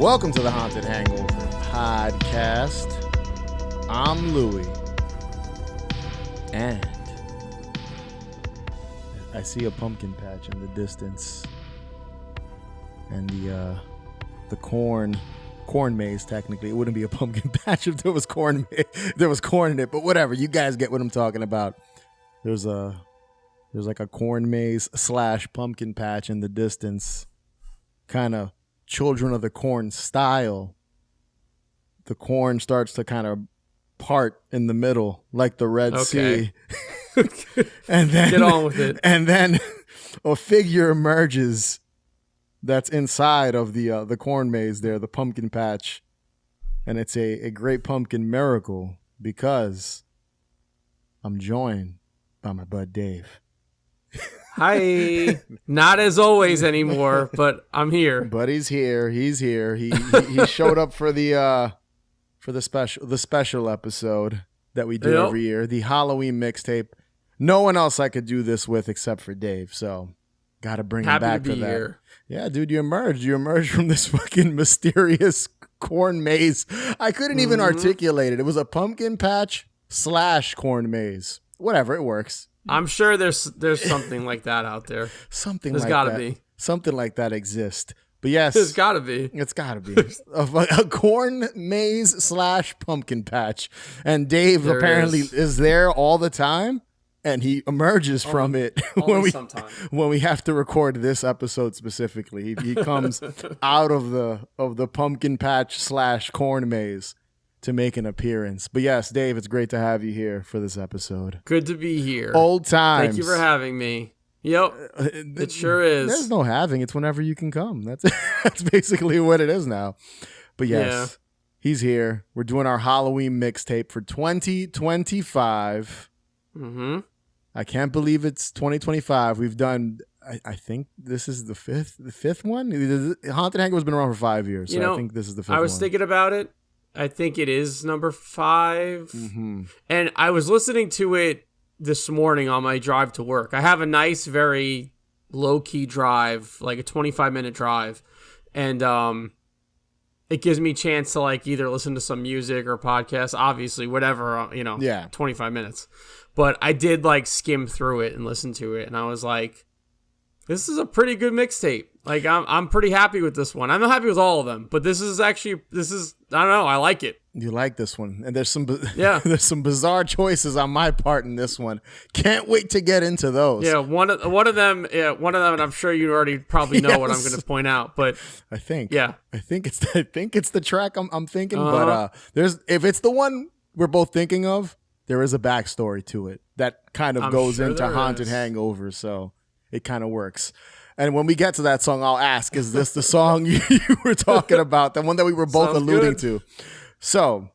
Welcome to the Haunted Hangover podcast. I'm Louie. And I see a pumpkin patch in the distance. And the corn maze, technically. It wouldn't be a pumpkin patch if there was corn in it, but whatever. You guys get what I'm talking about. There's like a corn maze / pumpkin patch in the distance. Kind of Children of the Corn style. The corn starts to kind of part in the middle like the Red Sea. And then get on with it. And then a figure emerges that's inside of the corn maze there, the pumpkin patch. And it's a great pumpkin miracle because I'm joined by my bud Dave. Hi. Not as always anymore, but I'm here. But he's here. He's here. He showed up for the special episode that we do every year, the Halloween Mixtape. No one else I could do this with except for Dave, so got to bring him back for that. Here. Yeah, dude, you emerged from this fucking mysterious corn maze. I couldn't even articulate it. It was a pumpkin patch / corn maze. Whatever, it works. I'm sure there's something like that out there. There's gotta be. Something like that exists. But yes. There's gotta be. It's gotta be. a corn maze / pumpkin patch. And Dave apparently is there all the time. And he emerges from it when we have to record this episode specifically. He comes out of the pumpkin patch / corn maze to make an appearance. But yes, Dave, it's great to have you here for this episode. Good to be here. Old times. Thank you for having me. Yep, it sure is. There's no having. It's whenever you can come. That's basically what it is now. But yes, He's here. We're doing our Halloween mixtape for 2025. Mm-hmm. I can't believe it's 2025. We've done, I think this is the fifth one. Haunted Hangover has been around for 5 years, so I think this is the fifth one. I was thinking about it. I think it is number 5. Mm-hmm. And I was listening to it this morning on my drive to work. I have a nice, very low-key drive, like a 25-minute drive. And it gives me a chance to like either listen to some music or podcast, obviously, whatever, 25 minutes. But I did like skim through it and listen to it. And I was like, this is a pretty good mixtape. Like I'm pretty happy with this one. I'm not happy with all of them, but this is I don't know. I like it. You like this one, and there's some bizarre choices on my part in this one. Can't wait to get into those. Yeah, one of them. And I'm sure you already probably know what I'm going to point out. But I think it's the track I'm thinking. Uh-huh. But if it's the one we're both thinking of, there is a backstory to it that kind of goes into Haunted Hangover, so it kind of works. And when we get to that song, I'll ask, is this the song you were talking about? The one that we were both alluding to. So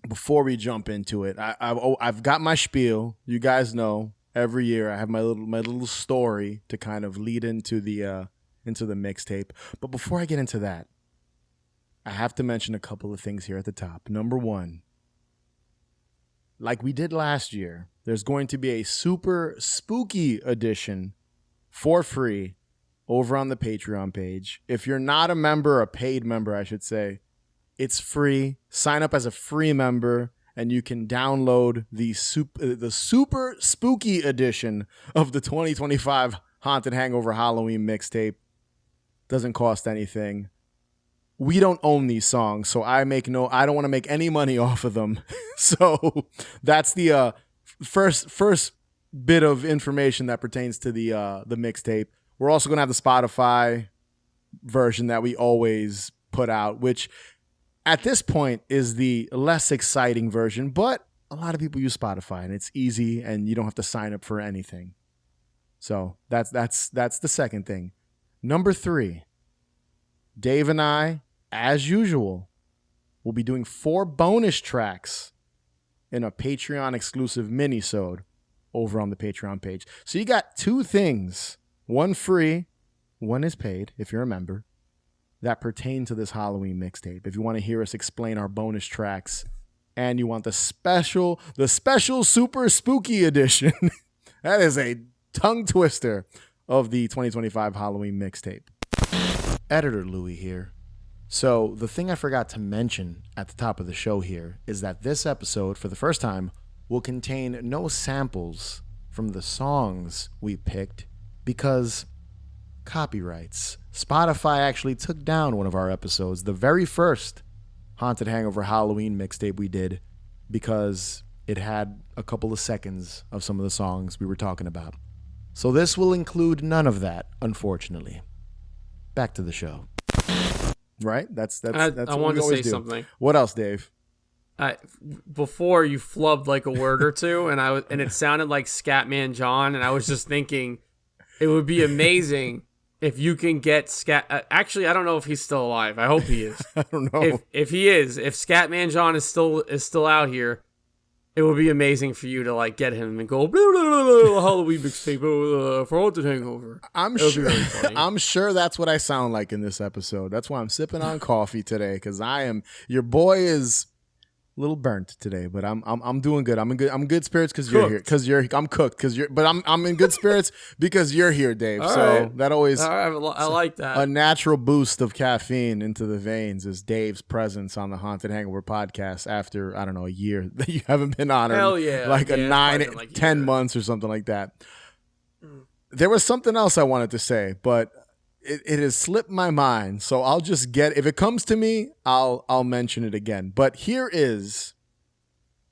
before we jump into it, I've got my spiel. You guys know every year I have my little story to kind of lead into the mixtape. But before I get into that, I have to mention a couple of things here at the top. Number one, like we did last year, there's going to be a super spooky edition for free over on the Patreon page. If you're not a member, a paid member, I should say, it's free. Sign up as a free member, and you can download the super spooky edition of the 2025 Haunted Hangover Halloween Mixtape. Doesn't cost anything. We don't own these songs, so I don't want to make any money off of them. So that's the first bit of information that pertains to the mixtape. We're also going to have the Spotify version that we always put out, which at this point is the less exciting version, but a lot of people use Spotify and it's easy and you don't have to sign up for anything. So that's the second thing. Number 3, Dave and I, as usual, will be doing 4 bonus tracks in a Patreon exclusive mini-sode over on the Patreon page. So you got 2 things, one free, one is paid if you're a member, that pertain to this Halloween mixtape. If you want to hear us explain our bonus tracks and you want the special super spooky edition, that is a tongue twister of the 2025 Halloween mixtape. Editor Louie here. So the thing I forgot to mention at the top of the show here is that this episode, for the first time, will contain no samples from the songs we picked because copyrights. Spotify actually took down one of our episodes, the very first Haunted Hangover Halloween mixtape we did, because it had a couple of seconds of some of the songs we were talking about. So this will include none of that, unfortunately. Back to the show. Right? That's I what wanted we to always say do. something. What else, Dave? Before you flubbed like a word or two, and it sounded like Scatman John, and I was just thinking it would be amazing if you can get Scat. Actually, I don't know if he's still alive. I hope he is. I don't know. If he is, if Scatman John is still out here, it would be amazing for you to like get him and go blah, blah, blah, blah, Halloween mixtape for Haunted Hangover. I'm sure that's what I sound like in this episode. That's why I'm sipping on coffee today, because your boy is a little burnt today, but I'm doing good. I'm in good spirits because you're here. I'm cooked but I'm in good spirits because you're here, Dave. All so right. that always I like that. A natural boost of caffeine into the veins is Dave's presence on the Haunted Hangover podcast after, I don't know, a year that you haven't been on. Hell yeah. Like yeah, 10 months or something like that. There was something else I wanted to say, but it has slipped my mind, so I'll just if it comes to me, I'll mention it again. But here is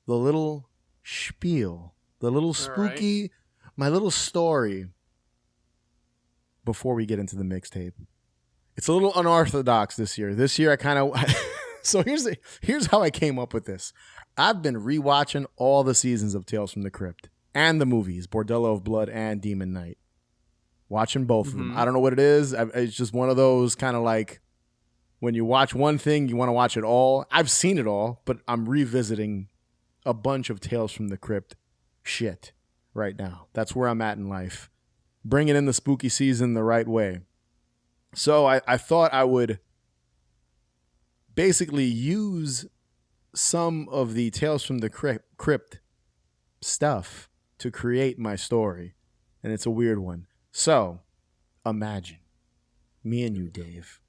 the little spiel, the little spooky, my little story before we get into the mixtape. It's a little unorthodox this year. This year I kind of so here's how I came up with this. I've been rewatching all the seasons of Tales from the Crypt and the movies, Bordello of Blood and Demon Knight. Watching both of them. I don't know what it is. It's just one of those kind of like when you watch one thing, you want to watch it all. I've seen it all, but I'm revisiting a bunch of Tales from the Crypt shit right now. That's where I'm at in life. Bringing in the spooky season the right way. So I thought I would basically use some of the Tales from the Crypt stuff to create my story. And it's a weird one. So, imagine me and you, Dave.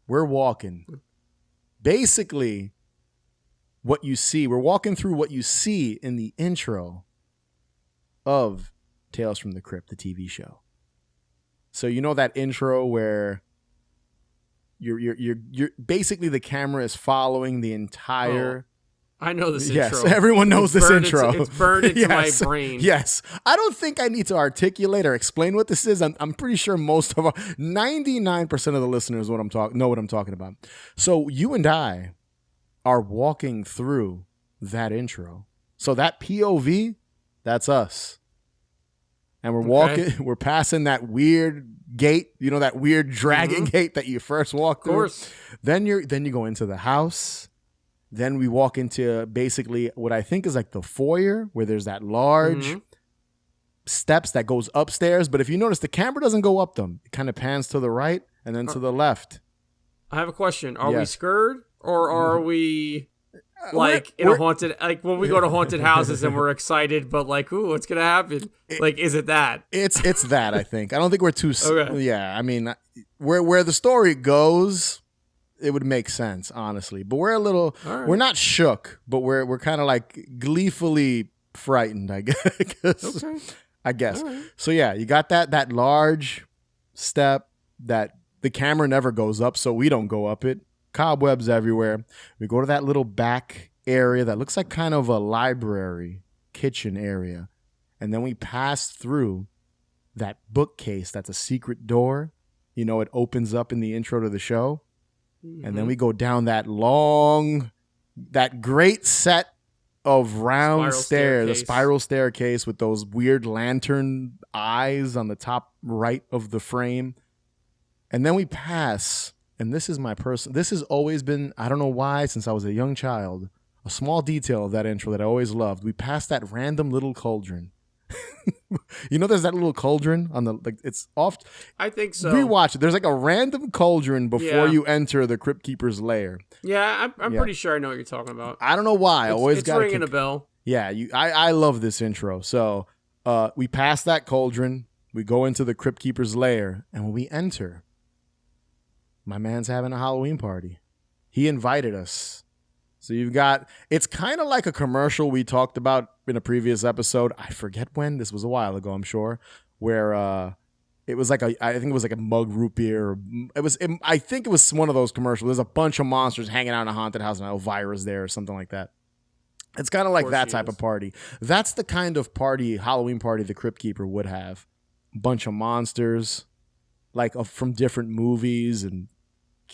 We're walking. Basically, what you see, we're walking through what you see in the intro of Tales from the Crypt, the TV show. So you know that intro where you're basically the camera is following the entire. I know this yes, intro. Yes, everyone knows this intro. It's burned into yes, my brain. Yes. I don't think I need to articulate or explain what this is. I'm pretty sure 99% of the listeners know what I'm talking about. So you and I are walking through that intro. So that POV, that's us. And we're walking, we're passing that weird gate, you know, that weird dragon gate that you first walk through. Of course. Then you go into the house. Then we walk into basically what I think is like the foyer where there's that large steps that goes upstairs. But if you notice, the camera doesn't go up them. It kind of pans to the right and then to the left. I have a question. Are we scared or are we like in a haunted, like when we go to haunted houses and we're excited, but like, ooh, what's going to happen? Like, is it that? It's that, I think. I don't think we're too, yeah. I mean, where the story goes, it would make sense, honestly. But we're a little, we're not shook, but we're kind of like gleefully frightened, I guess. I guess. Right. So yeah, you got that large step that the camera never goes up, so we don't go up it. Cobwebs everywhere. We go to that little back area that looks like kind of a library kitchen area. And then we pass through that bookcase that's a secret door. You know, it opens up in the intro to the show. And then we go down that great set of round stairs, the spiral staircase with those weird lantern eyes on the top right of the frame. And then we pass, and this is this has always been, I don't know why, since I was a young child, a small detail of that intro that I always loved. We passed that random little cauldron. You know, there's that little cauldron on the, like, it's off. I think so. Rewatch it. There's like a random cauldron before you enter the Crypt Keeper's lair. Yeah, I'm pretty sure I know what you're talking about. I don't know why. It's ringing a bell. Yeah, I love this intro. So we pass that cauldron. We go into the Crypt Keeper's lair, and when we enter, my man's having a Halloween party. He invited us. So it's kind of like a commercial we talked about in a previous episode. I forget when. This was a while ago, I'm sure, where it was like I think it was like a mug root beer. I think it was one of those commercials. There's a bunch of monsters hanging out in a haunted house and Elvira's there or something like that. It's kind of like that type of party. That's the kind of party, Halloween party, the Crypt Keeper would have. A bunch of monsters, like from different movies and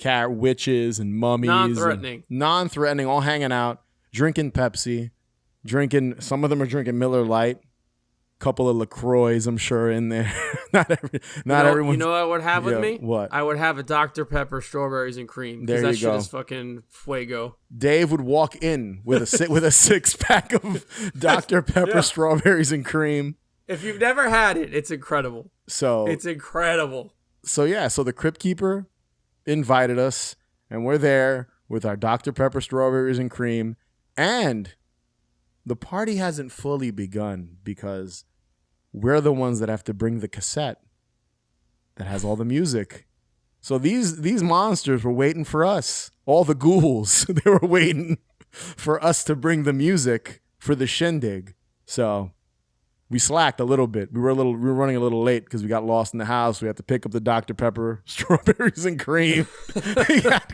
witches and mummies. Non-threatening, all hanging out, drinking Pepsi, some of them are drinking Miller Lite. Couple of LaCroix, I'm sure, in there. not everyone. You know what I would have with me? What? I would have a Dr. Pepper, strawberries and cream. There you that go. Shit is fucking fuego. Dave would walk in with a 6-pack of Dr. Pepper, strawberries and cream. If you've never had it, it's incredible. It's incredible. So the Crypt Keeper invited us, and we're there with our Dr. Pepper, strawberries and cream, and the party hasn't fully begun because we're the ones that have to bring the cassette that has all the music. So these monsters were waiting for us. All the ghouls, they were waiting for us to bring the music for the shindig. So we slacked a little bit. We were running a little late because we got lost in the house. We had to pick up the Dr. Pepper, strawberries and cream. we got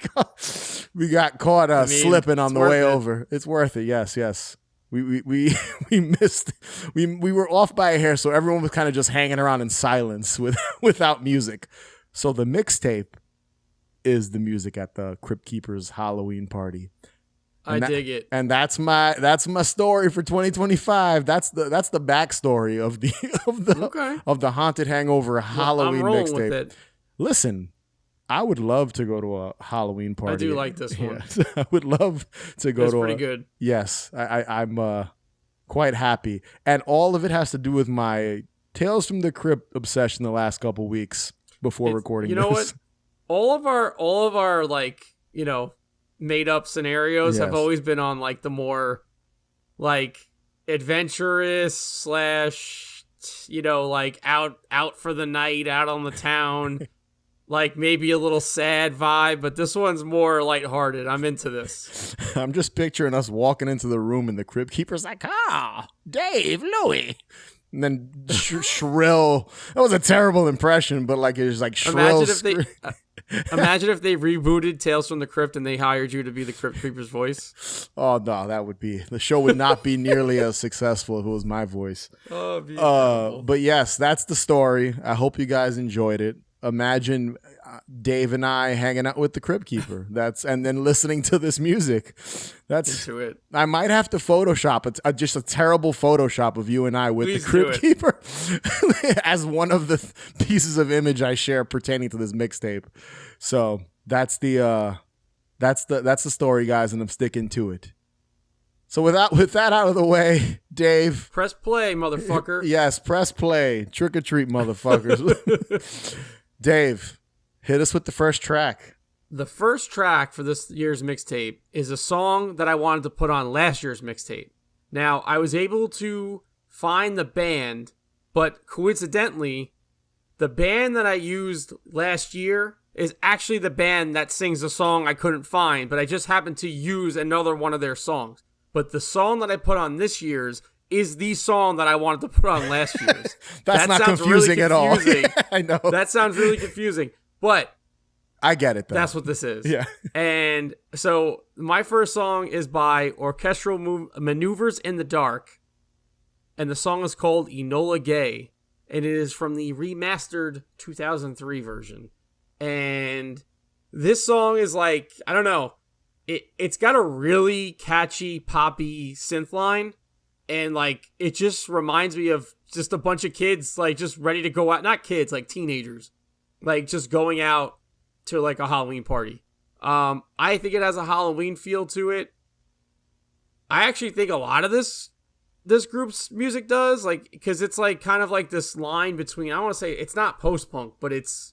caught slipping on the way over. It's worth it. Yes. We missed. We were off by a hair, so everyone was kind of just hanging around in silence without music. So the mixtape is the music at the Crypt Keeper's Halloween party. I dig it, and that's my story for 2025. That's the backstory of the Haunted Hangover Halloween mixtape. Listen, I would love to go to a Halloween party. I do like this one. Yes. I would love to go to pretty good. Yes, I'm quite happy. And all of it has to do with my Tales from the Crypt obsession the last couple weeks before recording this. You know what? All of our like, made up scenarios have always been on like the more like adventurous / like out for the night, out on the town. Like maybe a little sad vibe, but this one's more lighthearted. I'm into this. I'm just picturing us walking into the room and the Crypt Keeper's like, Dave, Louie. And then shrill. That was a terrible impression, but like it was like shrill. Imagine if they rebooted Tales from the Crypt and they hired you to be the Crypt Keeper's voice. Oh, no, the show would not be nearly as successful if it was my voice. Oh, but yes, that's the story. I hope you guys enjoyed it. Imagine Dave and I hanging out with the Crypt Keeper. And then listening to this music. That's into it. I might have to Photoshop just a terrible Photoshop of you and I with the Crypt Keeper as one of the pieces of image I share pertaining to this mixtape. So that's the story, guys, and I'm sticking to it. So with that out of the way, Dave, press play, motherfucker. Yes, press play. Trick or treat, motherfuckers. Dave, hit us with the first track. The first track for this year's mixtape is a song that I wanted to put on last year's mixtape. Now, I was able to find the band, but coincidentally, the band that I used last year is actually the band that sings the song I couldn't find, but I just happened to use another one of their songs. But the song that I put on this year's is the song that I wanted to put on last year's. That's not confusing really at all. Yeah, I know. That sounds really confusing, but I get it, though. That's what this is. Yeah. And so my first song is by Orchestral Maneuvers in the Dark, and the song is called Enola Gay, and it is from the remastered 2003 version. And this song is like, I don't know, it's got a really catchy, poppy synth line. And, like, it just reminds me of just a bunch of kids, like, just ready to go out. Not kids, like, teenagers. Like, just going out to, like, a Halloween party. I think it has a Halloween feel to it. I actually think a lot of this group's music does. Like, because it's, like, kind of like this line between, I don't want to say, it's not post-punk, but it's,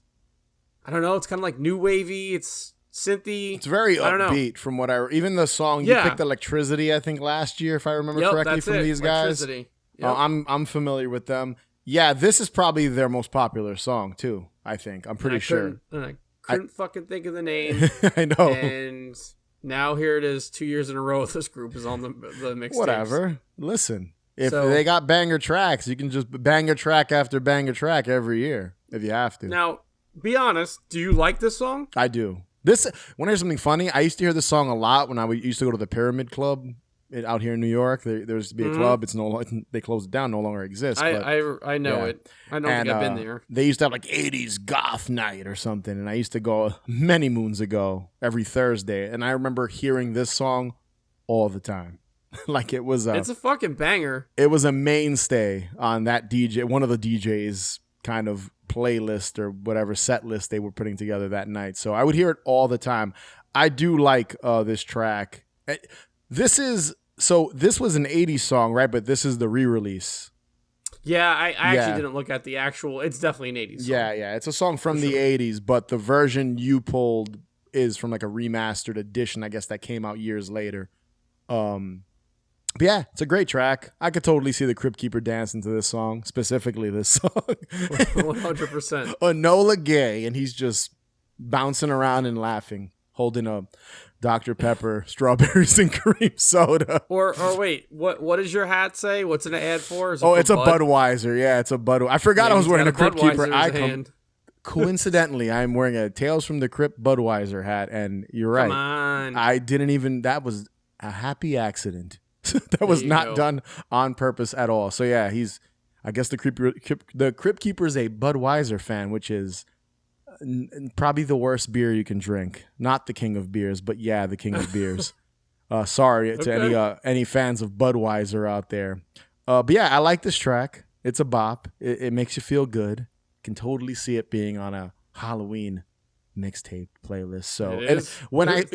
I don't know, it's kind of like new wavy. It's synthy. It's very upbeat from what even the song you picked Electricity, I think last year, if I remember correctly, from these guys. Yep. I'm familiar with them. Yeah, this is probably their most popular song too, I think. I'm pretty sure. I Couldn't fucking think of the name. I know. And now here it is, 2 years in a row. This group is on the mixtapes. Whatever. Listen, if they got banger tracks, you can just banger track after banger track every year if you have to. Now, be honest. Do you like this song? I do. Want to hear something funny? I used to hear this song a lot when I used to go to the Pyramid Club out here in New York. There used to be a club. It's no longer, they closed it down. No longer exists. I know it. I don't think I've been there. They used to have like 80s goth night or something, and I used to go many moons ago every Thursday, and I remember hearing this song all the time. Like it's a fucking banger. It was a mainstay on that one of the DJs kind of playlist or whatever set list they were putting together that night. So I would hear it all the time. I do like this track. This was an 80s song, right? But this is the re-release. Yeah, I actually didn't look at the actual. It's definitely an 80s song. Yeah. It's a song from the 80s, but the version you pulled is from like a remastered edition, I guess, that came out years later. But yeah, it's a great track. I could totally see the Crypt Keeper dancing to this song, specifically this song. 100%. Enola Gay, and he's just bouncing around and laughing, holding a Dr. Pepper, strawberries and cream soda. Or wait, what does your hat say? What's it an ad for? It's a Budweiser. Yeah, it's a Budweiser. I forgot I was wearing a Crypt Keeper icon. Coincidentally, I'm wearing a Tales from the Crypt Budweiser hat, and you're right. Come on. That was a happy accident. That was not done on purpose at all. So yeah, I guess the Crypt Keeper is a Budweiser fan, which is probably the worst beer you can drink. Not the king of beers, but yeah, the king of beers. Sorry to any fans of Budweiser out there. But yeah, I like this track. It's a bop. It makes you feel good. Can totally see it being on a Halloween mixtape playlist. So, and when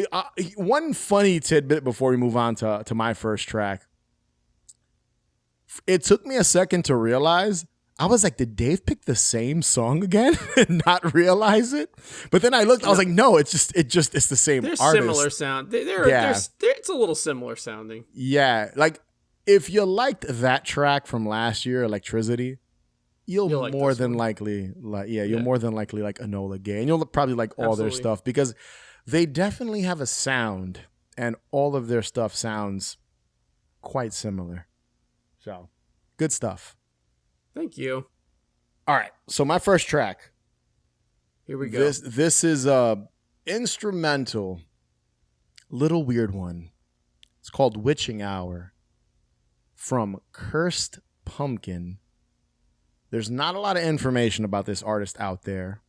one funny tidbit before we move on to my first track, it took me a second to realize. I was like, did Dave pick the same song again and not realize it? But then I looked, I was like, no, it's the same artist. Similar sound. It's a little similar sounding. Yeah. Like if you liked that track from last year, Electricity, you'll like more than likely like Enola Gay, and you'll probably like all their stuff because they definitely have a sound, and all of their stuff sounds quite similar. So, good stuff. Thank you. All right, so my first track. Here we go. This is a instrumental, little weird one. It's called "Witching Hour" from Cursed Pumpkin. There's not a lot of information about this artist out there.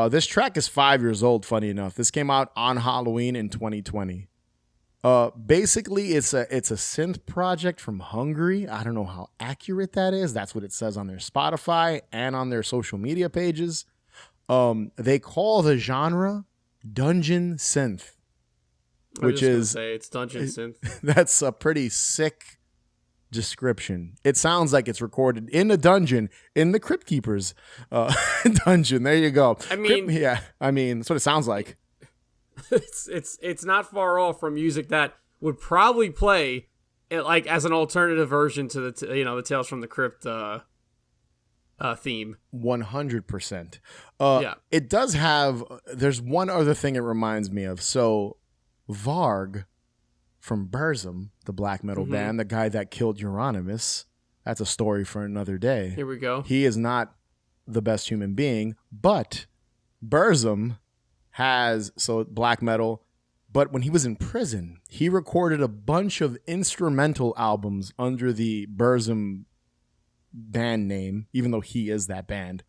This track is 5 years old, funny enough. This came out on Halloween in 2020. Basically, it's a synth project from Hungary. I don't know how accurate that is. That's what it says on their Spotify and on their social media pages. They call the genre dungeon synth, which is it's dungeon synth. That's a pretty sick description. It sounds like it's recorded in a dungeon in the Crypt Keeper's dungeon. There you go. I mean, that's what it sounds like. It's not far off from music that would probably play like as an alternative version to the Tales from the Crypt theme. 100%. Yeah. It does have. There's one other thing it reminds me of. So Varg from Burzum, the black metal band, the guy that killed Euronymous. That's a story for another day. Here we go. He is not the best human being, but Burzum has black metal. But when he was in prison, he recorded a bunch of instrumental albums under the Burzum band name, even though he is that band.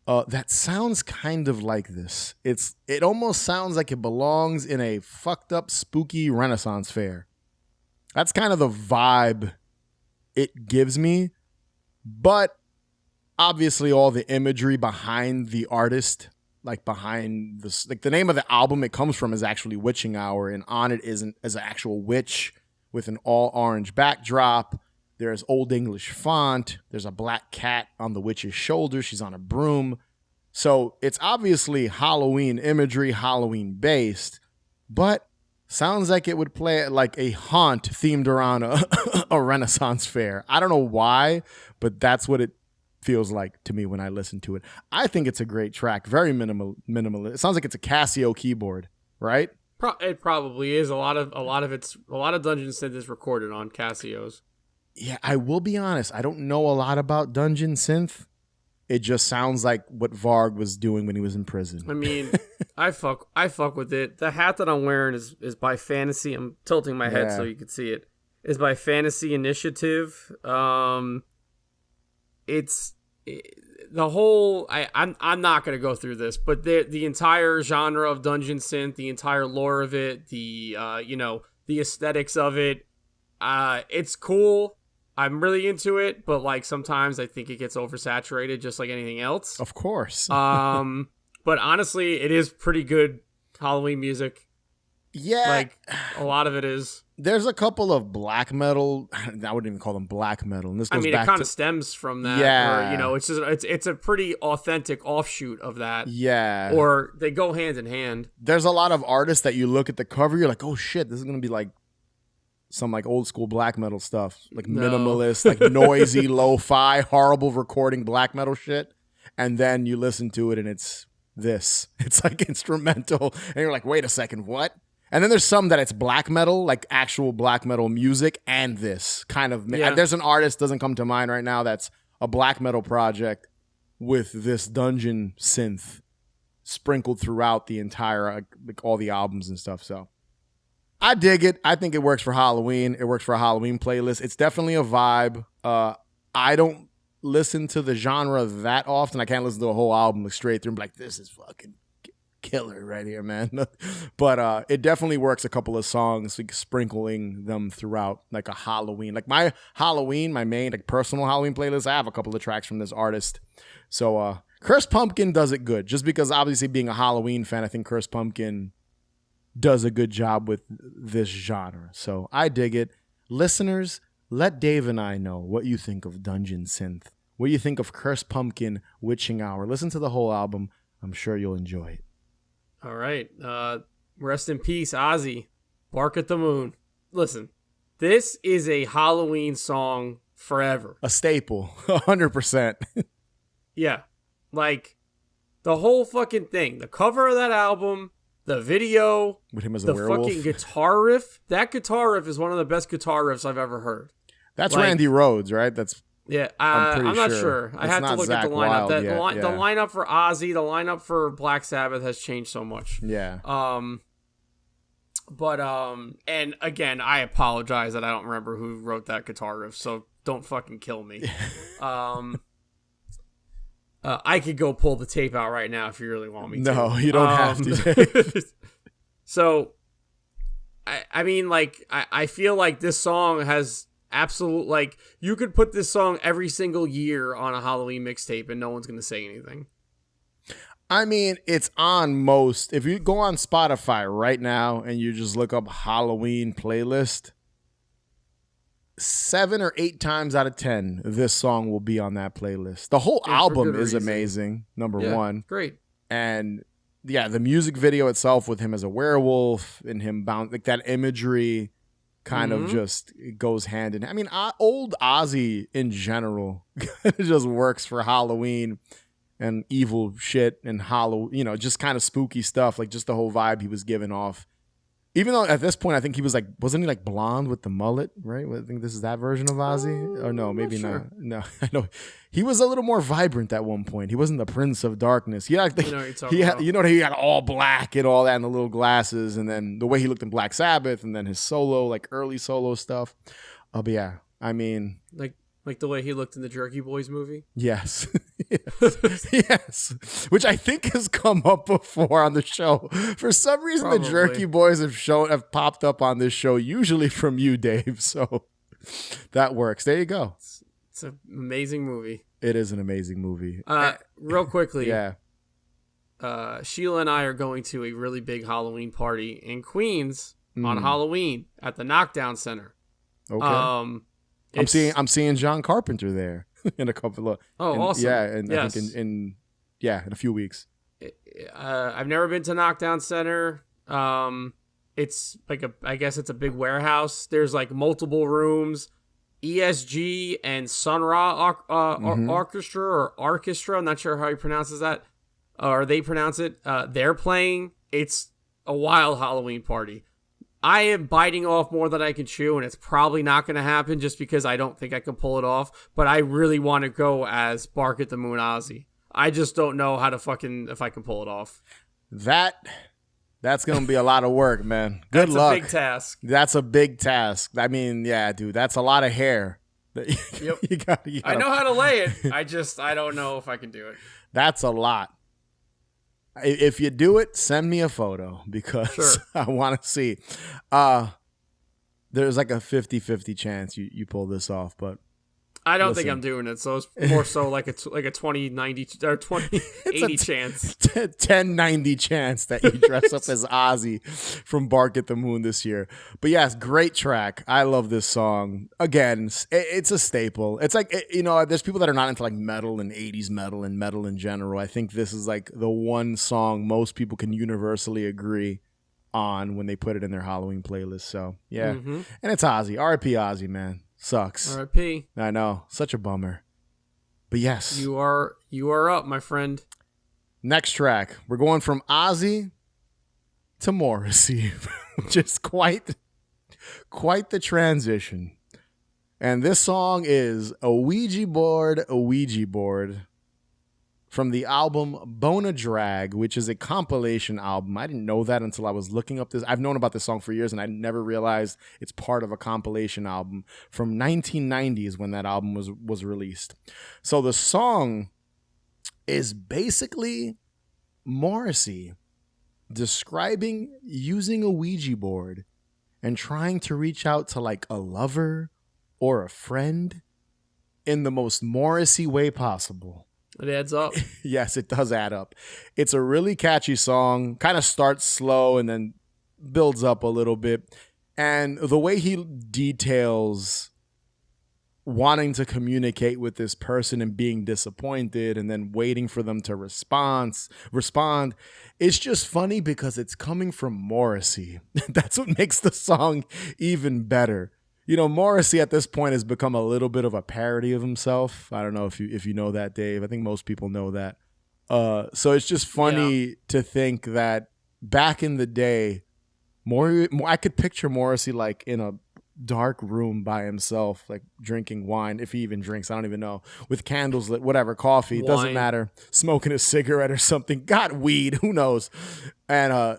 That sounds kind of like this. It almost sounds like it belongs in a fucked up, spooky Renaissance fair. That's kind of the vibe it gives me. But obviously all the imagery behind the artist, like behind this, like the name of the album it comes from is actually Witching Hour, and on it is an actual witch with an all orange backdrop. There's Old English font. There's a black cat on the witch's shoulder. She's on a broom. So it's obviously Halloween imagery, Halloween based, but sounds like it would play at like a haunt themed around a Renaissance fair. I don't know why, but that's what it feels like to me when I listen to it. I think it's a great track. Very minimal. It sounds like it's a Casio keyboard, right? It probably is. A lot of Dungeon Synth is recorded on Casios. Yeah, I will be honest. I don't know a lot about Dungeon Synth. It just sounds like what Varg was doing when he was in prison. I mean, I fuck with it. The hat that I'm wearing is by Fantasy. I'm tilting my head so you can see it. Is by Fantasy Initiative. It's the whole. I'm not gonna go through this, but the entire genre of Dungeon Synth, the entire lore of it, the aesthetics of it, it's cool. I'm really into it, but like sometimes I think it gets oversaturated, just like anything else. Of course. But honestly, it is pretty good Halloween music. Yeah, like a lot of it is. There's a couple of black metal. I wouldn't even call them black metal. And this goes back it kind of stems from that. Yeah, or, it's just it's a pretty authentic offshoot of that. Yeah, or they go hand in hand. There's a lot of artists that you look at the cover, you're like, oh shit, this is gonna be like some like old school black metal stuff, like minimalist, like noisy, lo-fi, horrible recording black metal shit. And then you listen to it and it's this. It's like instrumental, and you're like, wait a second, what? And then there's some that it's black metal, like actual black metal music, and this kind of. Yeah. There's an artist, doesn't come to mind right now, that's a black metal project with this dungeon synth sprinkled throughout the entire, like all the albums and stuff. So I dig it. I think it works for Halloween. It works for a Halloween playlist. It's definitely a vibe. I don't listen to the genre that often. I can't listen to a whole album like straight through and be like, this is fucking killer right here, man. But it definitely works. A couple of songs, like sprinkling them throughout like a Halloween. Like my Halloween, my main like personal Halloween playlist, I have a couple of tracks from this artist. So Chris Pumpkin does it good. Just because obviously being a Halloween fan, I think Chris Pumpkin does a good job with this genre. So I dig it. Listeners, let Dave and I know what you think of Dungeon Synth. What you think of Chris Pumpkin Witching Hour. Listen to the whole album. I'm sure you'll enjoy it. All right. Rest in peace, Ozzy. Bark at the Moon. Listen, this is a Halloween song forever. A staple. 100%. Yeah. Like, the whole fucking thing. The cover of that album, the video, with him as a werewolf, the fucking guitar riff. That guitar riff is one of the best guitar riffs I've ever heard. That's like, Randy Rhoads, right? That's I'm not sure. I have to look at the lineup. The lineup for Ozzy, the lineup for Black Sabbath has changed so much. Yeah. And again, I apologize that I don't remember who wrote that guitar riff, so don't fucking kill me. I could go pull the tape out right now if you really want me to. No, you don't have to. So, I mean, like, I feel like this song has absolute, like, you could put this song every single year on a Halloween mixtape and no one's going to say anything. I mean, it's on most. If you go on Spotify right now and you just look up Halloween playlist, 7 or 8 times out of 10, this song will be on that playlist. The whole album is amazing, number one. Great. And yeah, the music video itself with him as a werewolf and him bound, like that imagery kind of just goes hand in hand. I mean, old Ozzy in general just works for Halloween and evil shit and just kind of spooky stuff, like just the whole vibe he was giving off. Even though at this point, I think he was like, wasn't he like blonde with the mullet, right? I think this is that version of Ozzy. Oh no, maybe not. No, I know he was a little more vibrant at one point. He wasn't the Prince of Darkness. He had he had all black and all that and the little glasses, and then the way he looked in Black Sabbath, and then his solo, like early solo stuff. But yeah, I mean, like the way he looked in the Jerky Boys movie? Yes. Yes. Which I think has come up before on the show. For some reason, The Jerky Boys have popped up on this show, usually from you, Dave. So that works. There you go. It's an amazing movie. It is an amazing movie. Real quickly. Yeah. Sheila and I are going to a really big Halloween party in Queens on Halloween at the Knockdown Center. Okay. I'm seeing John Carpenter there in a couple of. Awesome! Yeah, and yes. I think in a few weeks. I've never been to Knockdown Center. It's like I guess it's a big warehouse. There's like multiple rooms. ESG and Sun Ra Orchestra or Orchestra. I'm not sure how he pronounces that, or they pronounce it. They're playing. It's a wild Halloween party. I am biting off more than I can chew, and it's probably not going to happen just because I don't think I can pull it off. But I really want to go as Bark at the Moon Ozzy. I just don't know how to if I can pull it off. That's going to be a lot of work, man. Good luck. That's a big task. That's a big task. I mean, yeah, dude, that's a lot of hair. Yep. you gotta, I know how to lay it. I don't know if I can do it. That's a lot. If you do it, send me a photo because Sure. I want to see. There's like a 50-50 chance you pull this off, but I don't think I'm doing it. So it's more so like a 20-90 or 20-80 chance. 10-90 chance that you dress up as Ozzy from Bark at the Moon this year. But yes, great track. I love this song. Again, it's a staple. It's like, there's people that are not into like metal and 80s metal and metal in general. I think this is like the one song most people can universally agree on when they put it in their Halloween playlist. So yeah. Mm-hmm. And it's Ozzy. R.I.P. Ozzy, man. Sucks. R.I.P. I know. Such a bummer. But yes. You are up, my friend. Next track. We're going from Ozzy to Morrissey. Just quite the transition. And this song is A Ouija Board from the album Bona Drag, which is a compilation album. I didn't know that until I was looking up this. I've known about this song for years, and I never realized it's part of a compilation album from 1990s when that album was released. So the song is basically Morrissey describing using a Ouija board and trying to reach out to like a lover or a friend in the most Morrissey way possible. It adds up. Yes, it does add up. It's a really catchy song, kind of starts slow and then builds up a little bit. And the way he details wanting to communicate with this person and being disappointed and then waiting for them to respond, it's just funny because it's coming from Morrissey. That's what makes the song even better. Morrissey at this point has become a little bit of a parody of himself. I don't know if you know that, Dave. I think most people know that. So it's just funny to think that back in the day, I could picture Morrissey like in a dark room by himself, like drinking wine, if he even drinks, I don't even know, with candles lit, whatever, coffee, it doesn't matter, smoking a cigarette or something, got weed, who knows, and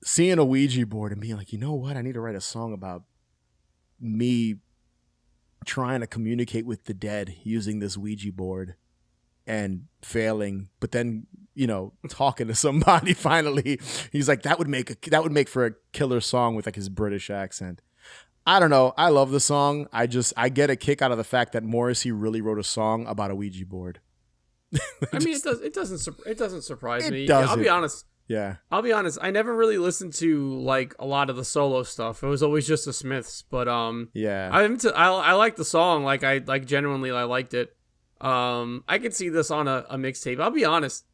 seeing a Ouija board and being like, you know what, I need to write a song about me trying to communicate with the dead using this Ouija board and failing, but then talking to somebody finally. He's like, that would make for a killer song with like his British accent. I don't know. I love the song. I get a kick out of the fact that Morrissey really wrote a song about a Ouija board. I mean, it doesn't surprise me. Doesn't. I'll be honest. Yeah. I'll be honest. I never really listened to like a lot of the solo stuff. It was always just the Smiths. But yeah. I like the song. Like I genuinely I liked it. I could see this on a mixtape. I'll be honest.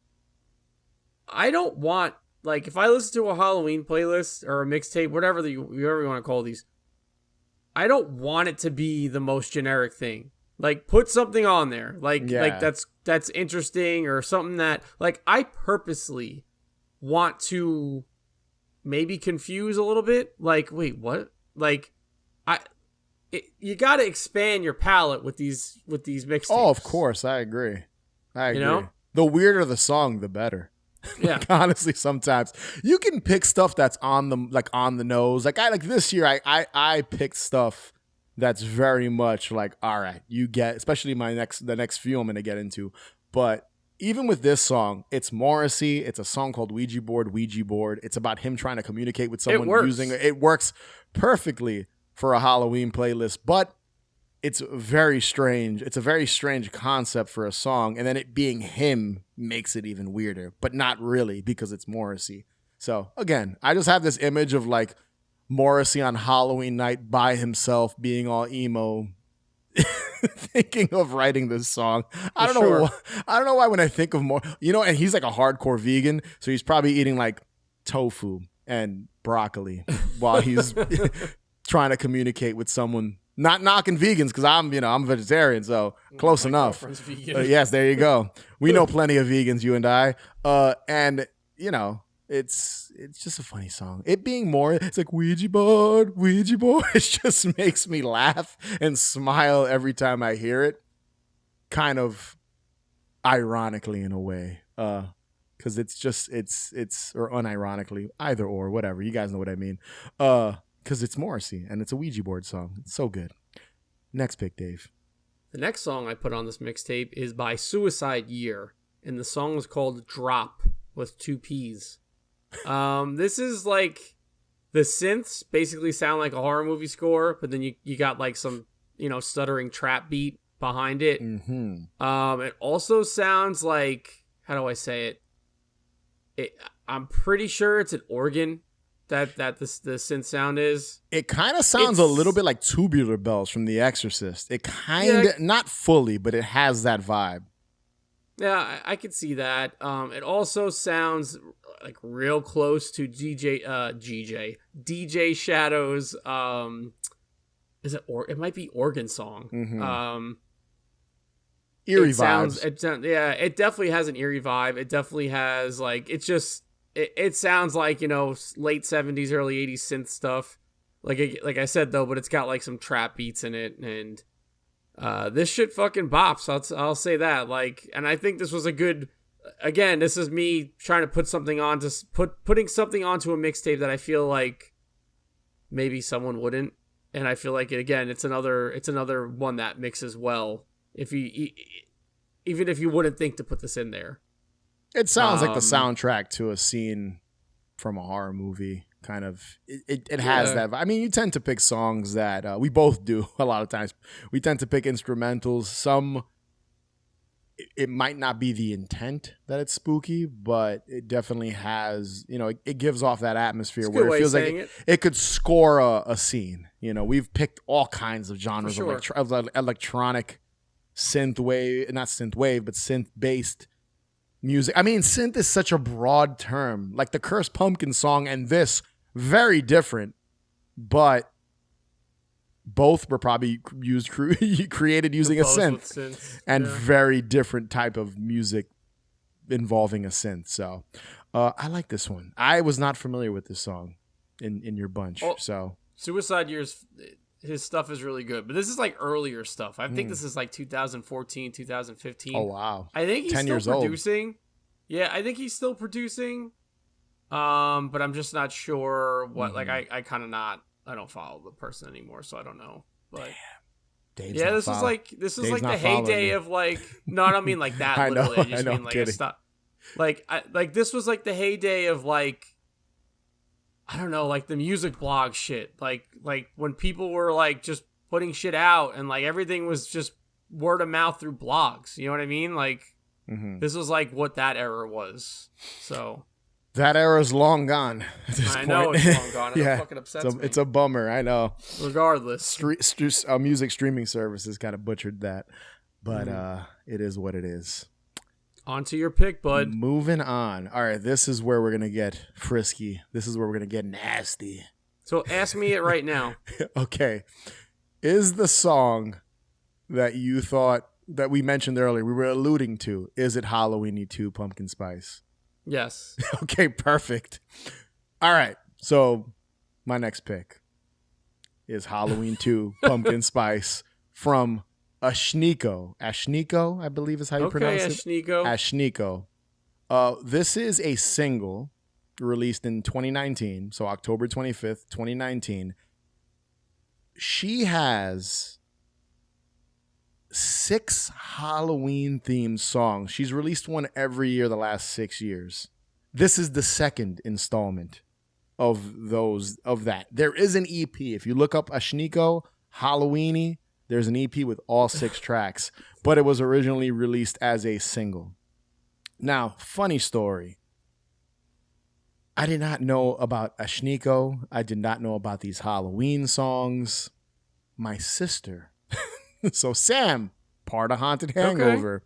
I don't want, like, if I listen to a Halloween playlist or a mixtape, whatever you want to call these, I don't want it to be the most generic thing. Like, put something on there, like that's interesting or something that, like, I purposely want to maybe confuse a little bit. Like, wait, what? Like, you got to expand your palette with these mixtapes. Oh, of course, I agree. The weirder the song, the better. Yeah. Like, honestly, sometimes you can pick stuff that's on the nose. Like this year, I picked stuff that's very much like, all right, you get, especially the next few I'm gonna get into. But even with this song, it's Morrissey. It's a song called Ouija Board. It's about him trying to communicate with someone using it. It works perfectly for a Halloween playlist, but it's very strange. It's a very strange concept for a song, and then it being him makes it even weirder, but not really because it's Morrissey. So again, I just have this image of like Morrissey on Halloween night by himself being all emo thinking of writing this song. I don't know why when I think of and he's like a hardcore vegan, so he's probably eating like tofu and broccoli while he's trying to communicate with someone Not knocking vegans because I'm a vegetarian, so close enough. Yes, there you go. We know plenty of vegans, you and I. And it's just a funny song. It being more, it's like Ouija board. It just makes me laugh and smile every time I hear it. Kind of ironically in a way. Because it's or unironically, either or, whatever. You guys know what I mean. Because it's Morrissey and it's a Ouija board song. It's so good. Next pick, Dave. The next song I put on this mixtape is by Suicide Year, and the song is called Drop with 2 P's. This is like the synths basically sound like a horror movie score, but then you got like some stuttering trap beat behind it. Mm-hmm. It also sounds like, how do I say it? I'm pretty sure it's an organ that the synth sound is. It kind of sounds a little bit like Tubular Bells from The Exorcist. It kind of, not fully, but it has that vibe. Yeah, I could see that. It also sounds like real close to DJ Shadow's. Is it it might be organ song. Mm-hmm. Eerie vibes. It definitely has an eerie vibe. It definitely has like it sounds like late 70s, early 80s synth stuff. Like I said though, but it's got like some trap beats in it, and this shit fucking bops. I'll say that. And I think this was a good. Again, this is me trying to put something on putting something onto a mixtape that I feel like maybe someone wouldn't, and I feel like it's another one that mixes well. Even if you wouldn't think to put this in there. It sounds like the soundtrack to a scene from a horror movie. Kind of, it has that. I mean, you tend to pick songs that we both do a lot of times. We tend to pick instrumentals. Some, it might not be the intent that it's spooky, but it definitely has, it gives off that atmosphere where it feels like it could score a scene. We've picked all kinds of genres of electronic not synthwave, but synth-based music. I mean, synth is such a broad term. Like the Cursed Pumpkin song and this, very different, but both were probably created using a synth and very different type of music involving a synth. So I like this one. I was not familiar with this song in your bunch. So Suicide Years, his stuff is really good, but this is like earlier stuff. I think this is like 2014, 2015. Oh wow! I think he's 10 still years producing. Old. Yeah, I think he's still producing. But I'm just not sure what. Like, I kind of I don't follow the person anymore, so I don't know. But Dave's this is like the heyday of like. No, I don't mean like that. Literally, I just mean like a stuff. Like this was like the heyday of like. I don't know, like the music blog shit. Like when people were like just putting shit out and like everything was just word of mouth through blogs. You know what I mean? Like this was like what that era was. So that era's long gone at this point. I know it's long gone. It fucking upsets me. It's a bummer. I know. Regardless, music streaming services kind of butchered that, but it is what it is. On to your pick, bud. Moving on. All right, this is where we're going to get frisky. This is where we're going to get nasty. So ask me it right now. Okay. Is the song that you thought, that we mentioned earlier, we were alluding to, is it Halloween 2 Pumpkin Spice? Yes. Okay, perfect. All right, so my next pick is Halloween 2 Pumpkin Spice from Ashniko, I believe is how you pronounce it. Ashniko. This is a single released in 2019, so October 25th, 2019. She has 6 Halloween-themed songs. She's released one every year the last 6 years. This is the second installment of that. There is an EP. If you look up Ashniko, Halloweeny, there's an EP with all 6 tracks, but it was originally released as a single. Now, funny story. I did not know about Ashniko. I did not know about these Halloween songs. My sister, so Sam, part of Haunted Hangover.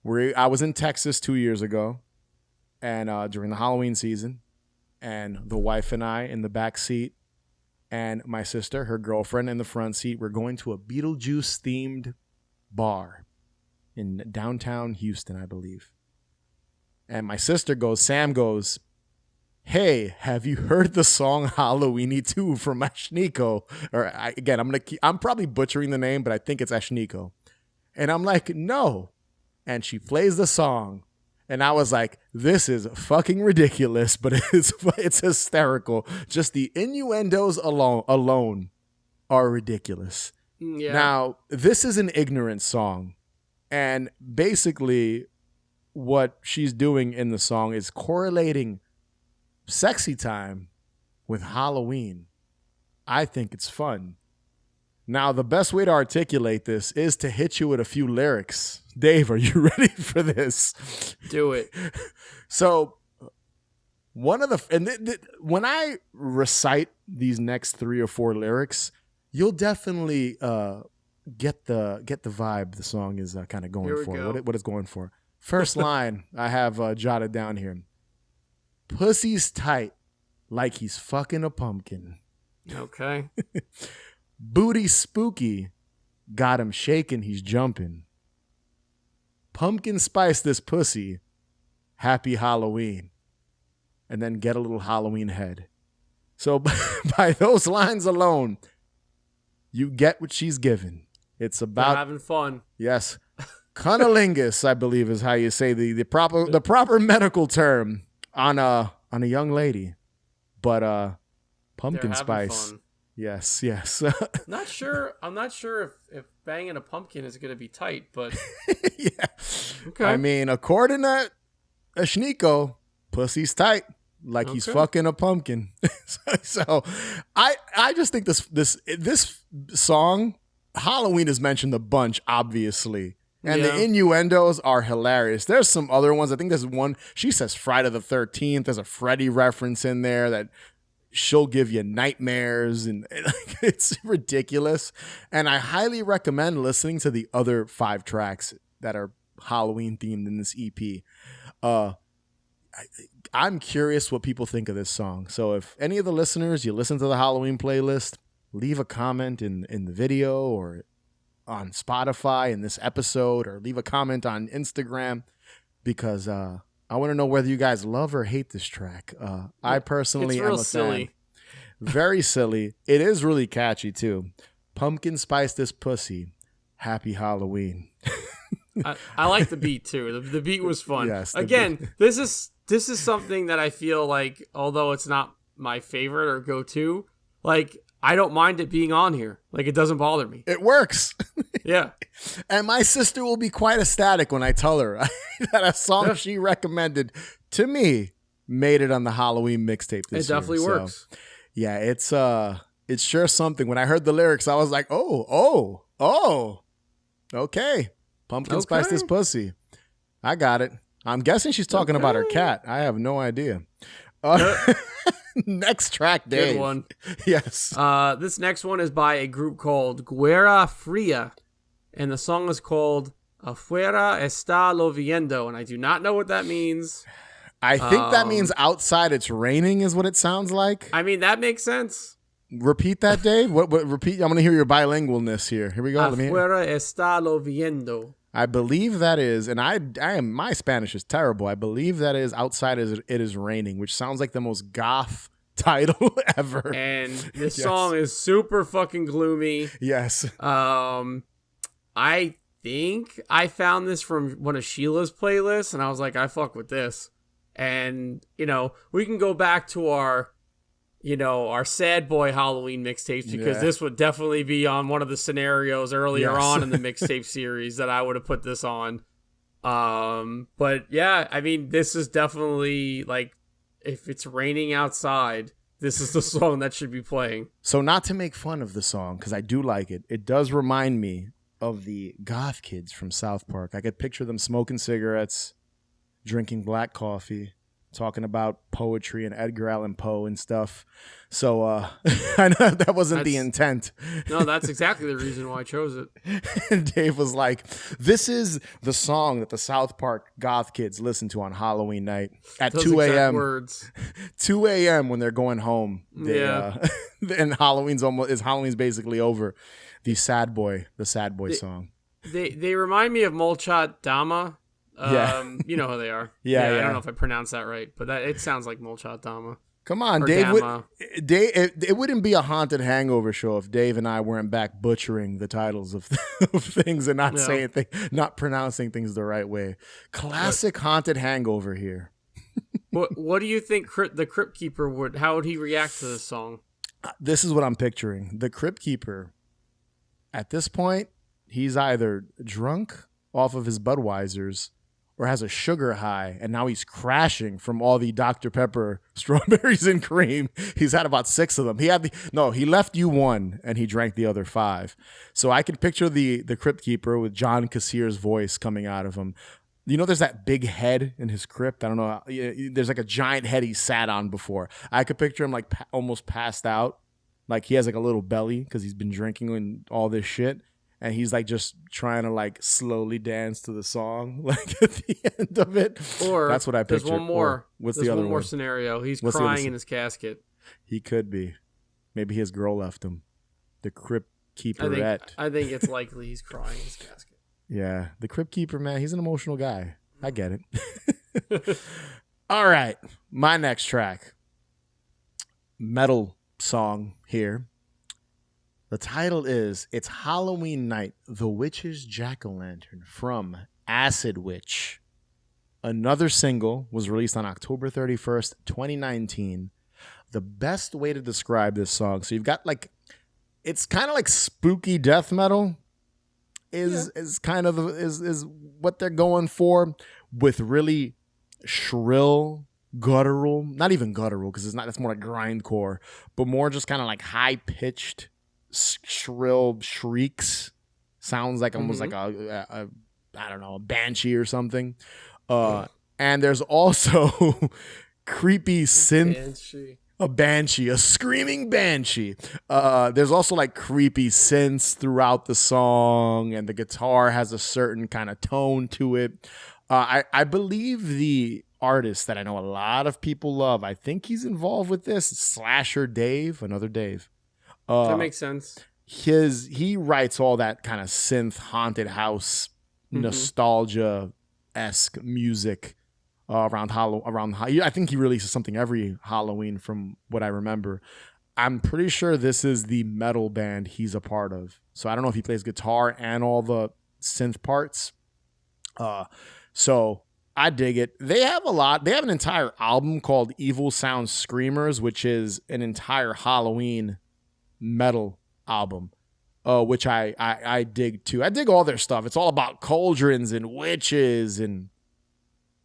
I was in Texas 2 years ago, and during the Halloween season, and the wife and I in the back seat. and my sister, her girlfriend, in the front seat. We're going to a Beetlejuice-themed bar in downtown Houston, I believe. And my sister goes, Sam goes, hey, have you heard the song Halloweeny 2 from Ashniko? I'm probably butchering the name, but I think it's Ashniko. And I'm like, no. And she plays the song. And I was like, this is fucking ridiculous, but it's hysterical. Just the innuendos alone are ridiculous. Yeah. Now, this is an ignorant song. And basically what she's doing in the song is correlating sexy time with Halloween. I think it's fun. Now, the best way to articulate this is to hit you with a few lyrics. Dave, are you ready for this? Do it. So, when I recite these next 3 or 4 lyrics, you'll definitely get the vibe the song is kind of going for. What it's going for. First line I have jotted down here. Pussy's tight like he's fucking a pumpkin. Okay. Booty spooky, got him shaking, he's jumping. Pumpkin spice this pussy, happy Halloween. And then get a little Halloween head. So by those lines alone, you get what she's given. It's about they're having fun. Yes. Cunnilingus, I believe is how you say the proper medical term on a young lady. But pumpkin spice. Fun. Yes. I'm not sure if banging a pumpkin is going to be tight, but yeah. Okay. I mean, according to Ashniko, pussy's tight like he's fucking a pumpkin. So I just think this song, Halloween is mentioned a bunch, obviously. And the innuendos are hilarious. There's some other ones. I think there's one, she says Friday the 13th. There's a Freddy reference in there that she'll give you nightmares, and it's ridiculous. And I highly recommend listening to the other 5 tracks that are Halloween themed in this EP. I'm curious what people think of this song. So if any of the listeners, you listen to the Halloween playlist, leave a comment in the video or on Spotify in this episode, or leave a comment on Instagram, because I want to know whether you guys love or hate this track. I personally am a fan. Very silly. It is really catchy too. Pumpkin spice this pussy, happy Halloween. I like the beat too. The beat was fun. Yes, again, this is something that I feel like, although it's not my favorite or go-to, like I don't mind it being on here. Like, it doesn't bother me. It works. Yeah. And my sister will be quite ecstatic when I tell her that a song she recommended to me made it on the Halloween mixtape this year. It definitely works. Yeah, it's sure something. When I heard the lyrics, I was like, oh, okay. Pumpkin spice this pussy. I got it. I'm guessing she's talking about her cat. I have no idea. Next track, Dave. Good one. Yes. This next one is by a group called Guerra Fria, and the song is called Afuera está lloviendo, and I do not know what that means. I think that means outside it's raining is what it sounds like. I mean, that makes sense. Repeat that, Dave. What repeat? I'm going to hear your bilingualness here. Here we go. Afuera está lloviendo. I believe that is, and my Spanish is terrible. I believe that is outside it is raining, which sounds like the most goth title ever. And this song is super fucking gloomy. Yes. I think I found this from one of Sheila's playlists, and I was like, I fuck with this. And, we can go back to our sad boy Halloween mixtapes, because this would definitely be on one of the scenarios earlier on in the mixtape series that I would have put this on. But yeah, I mean, this is definitely like, if it's raining outside, this is the song that should be playing. So not to make fun of the song, because I do like it, it does remind me of the goth kids from South Park. I could picture them smoking cigarettes, drinking black coffee, talking about poetry and Edgar Allan Poe and stuff. So I know that wasn't the intent. No, that's exactly the reason why I chose it. And Dave was like, this is the song that the South Park goth kids listen to on Halloween night at 2 a.m. Words. 2 a.m. when they're going home. And Halloween's basically over. The sad boy song. They remind me of Molchat Dama. You know who they are. Yeah. I don't know if I pronounced that right, but it sounds like Molchat Dama. Come on, Dave. It wouldn't be a Haunted Hangover show if Dave and I weren't back butchering the titles of things and not saying things, not pronouncing things the right way. Classic Haunted Hangover here. What do you think the Crypt Keeper would? How would he react to this song? This is what I'm picturing. The Crypt Keeper, at this point, he's either drunk off of his Budweisers or has a sugar high, and now he's crashing from all the Dr. Pepper strawberries and cream. He's had about 6 of them. He left you 1, and he drank the other 5. So I can picture the Crypt Keeper with John Cassier's voice coming out of him. You know, there's that big head in his crypt. I don't know. There's like a giant head he sat on before. I could picture him like almost passed out. Like he has like a little belly because he's been drinking and all this shit. And he's like just trying to like slowly dance to the song, like at the end of it. Or that's what I picture. There's one more. What's there's the other one more one? scenario. He's crying in his casket. He could be. Maybe his girl left him. The Crypt Keeperette. I think it's likely he's crying in his casket. Yeah, the Crypt Keeper, man. He's an emotional guy. I get it. All right, my next track. Metal song here. The title is It's Halloween Night, The Witch's Jack-O-Lantern from Acid Witch. Another single was released on October 31st, 2019. The best way to describe this song, so you've got like, it's kind of like spooky death metal is what they're going for, with really shrill, guttural, not even guttural because it's more like grindcore, but more just kind of like high-pitched shrill shrieks. Sounds like almost like a I don't know, a banshee or something. And there's also creepy synth, a screaming banshee. There's also like creepy synths throughout the song, and the guitar has a certain kind of tone to it. I believe the artist that I know a lot of people love, I think he's involved with this, Slasher Dave, another Dave. That makes sense. He writes all that kind of synth haunted house nostalgia-esque music around I think he releases something every Halloween from what I remember. I'm pretty sure this is the metal band he's a part of. So I don't know if he plays guitar and all the synth parts. So I dig it. They have an entire album called Evil Sound Screamers, which is an entire Halloween metal album, which I dig too. I dig all their stuff. It's all about cauldrons and witches, and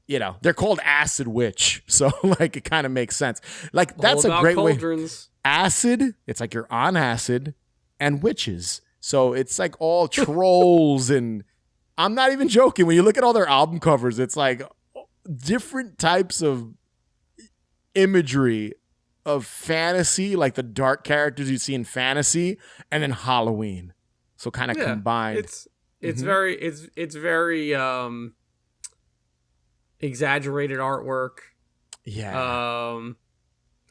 you know, they're called Acid Witch, so like it kind of makes sense. Like that's a great cauldrons. Way. Acid, it's like you're on acid, and witches, so it's like all trolls, and I'm not even joking. When you look at all their album covers, it's like different types of imagery of fantasy, like the dark characters you see in fantasy, and then Halloween. So kind of combined. It's very exaggerated artwork. Yeah.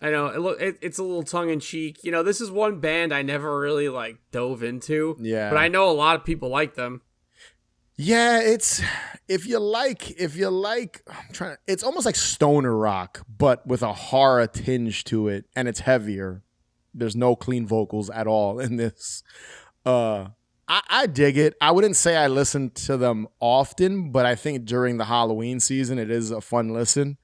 I know it's a little tongue in cheek. You know, this is one band I never really like dove into. Yeah. But I know a lot of people like them. Yeah, it's it's almost like stoner rock, but with a horror tinge to it, and it's heavier. There's no clean vocals at all in this. I dig it. I wouldn't say I listen to them often, but I think during the Halloween season, it is a fun listen.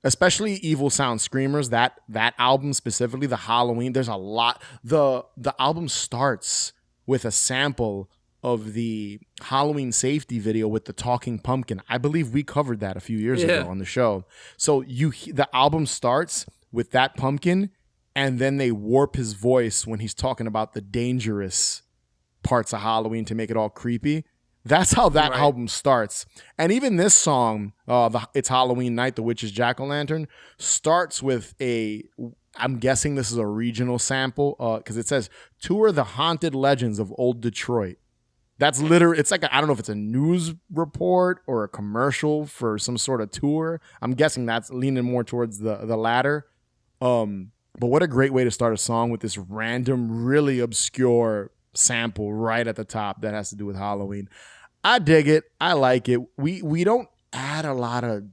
Especially Evil Sound Screamers, that album specifically, the Halloween. There's a lot. The album starts with a sample of the Halloween safety video with the talking pumpkin. I believe we covered that a few years ago on the show. So the album starts with that pumpkin, and then they warp his voice when he's talking about the dangerous parts of Halloween to make it all creepy. That's how that album starts. And even this song, It's Halloween Night, The Witch's Jack-O-Lantern, starts with I'm guessing this is a regional sample, because it says, tour the haunted legends of old Detroit. That's literally, it's like, I don't know if it's a news report or a commercial for some sort of tour. I'm guessing that's leaning more towards the latter. But what a great way to start a song with this random, really obscure sample right at the top that has to do with Halloween. I dig it. I like it. We don't add a lot of...